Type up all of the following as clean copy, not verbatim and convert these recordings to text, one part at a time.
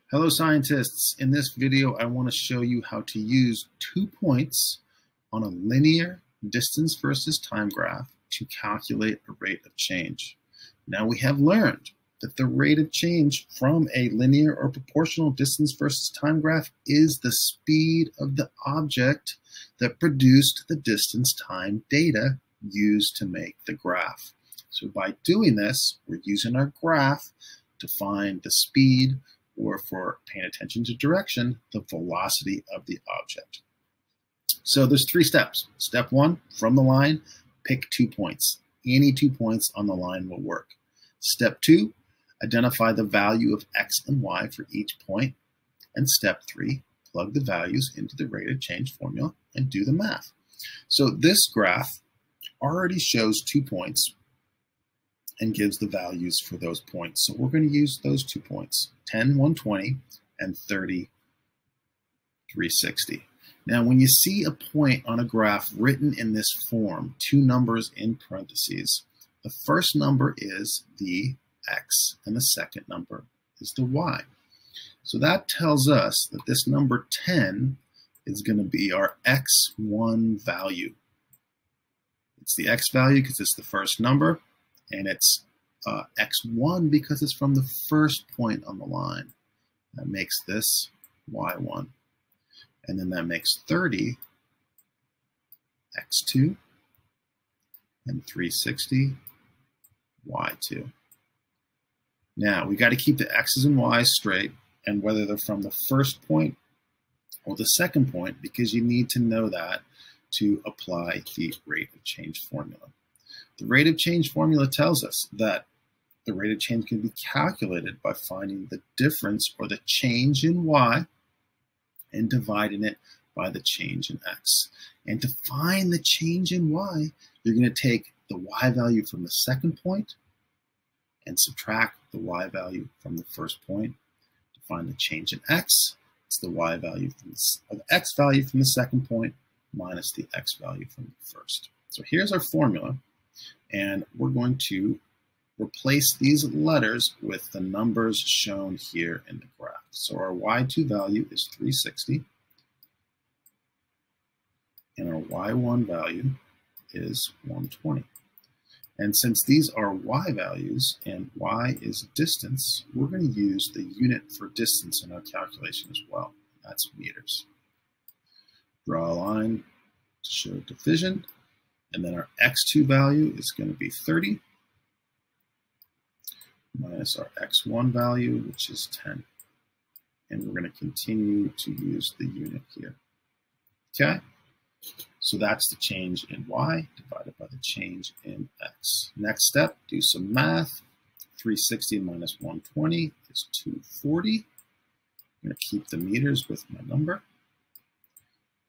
Hello scientists, in this video I want to show you how to use 2 points on a linear distance versus time graph to calculate a rate of change. Now we have learned that the rate of change from a linear or proportional distance versus time graph is the speed of the object that produced the distance time data used to make the graph. So by doing this, we're using our graph to find the speed, or for paying attention to direction, the velocity of the object. So there's 3 steps. Step 1, from the line, pick 2 points. Any 2 points on the line will work. Step 2, identify the value of x and y for each point. And step 3, plug the values into the rate of change formula and do the math. So this graph already shows 2 points and gives the values for those points. So we're going to use those 2 points, 10, 120, and 30, 360. Now, when you see a point on a graph written in this form, 2 numbers in parentheses, the first number is the x, and the second number is the y. So that tells us that this number 10 is going to be our x1 value. It's the x value because it's the first number, and it's x1 because it's from the first point on the line. That makes this y1. And then that makes 30 x2 and 360 y2. Now, we got to keep the x's and y's straight, and whether they're from the first point or the second point, because you need to know that to apply the rate of change formula. The rate of change formula tells us that the rate of change can be calculated by finding the difference or the change in y and dividing it by the change in x. And to find the change in y, you're going to take the y value from the second point and subtract the y value from the first point. To find the change in x, it's the y value from the x value from the second point minus the x value from the first. So here's our formula. And we're going to replace these letters with the numbers shown here in the graph. So our y2 value is 360, and our y1 value is 120. And since these are y values and y is distance, we're going to use the unit for distance in our calculation as well. That's meters. Draw a line to show division. And then our x2 value is going to be 30 minus our x1 value, which is 10. And we're going to continue to use the unit here. Okay? So that's the change in y divided by the change in x. Next step, do some math. 360 minus 120 is 240. I'm going to keep the meters with my number.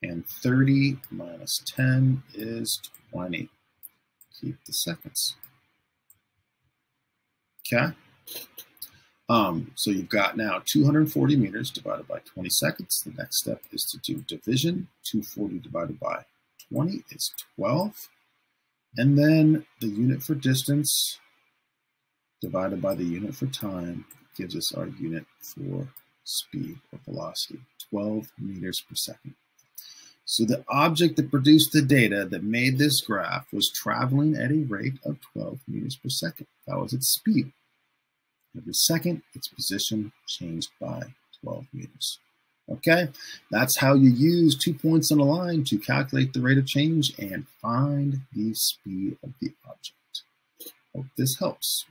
And 30 minus 10 is 20. Keep the seconds. Okay? So you've got now 240 meters divided by 20 seconds. The next step is to do division. 240 divided by 20 is 12. And then the unit for distance divided by the unit for time gives us our unit for speed or velocity, 12 meters per second. So the object that produced the data that made this graph was traveling at a rate of 12 meters per second. That was its speed. Every second, its position changed by 12 meters. Okay, that's how you use 2 points on a line to calculate the rate of change and find the speed of the object. Hope this helps.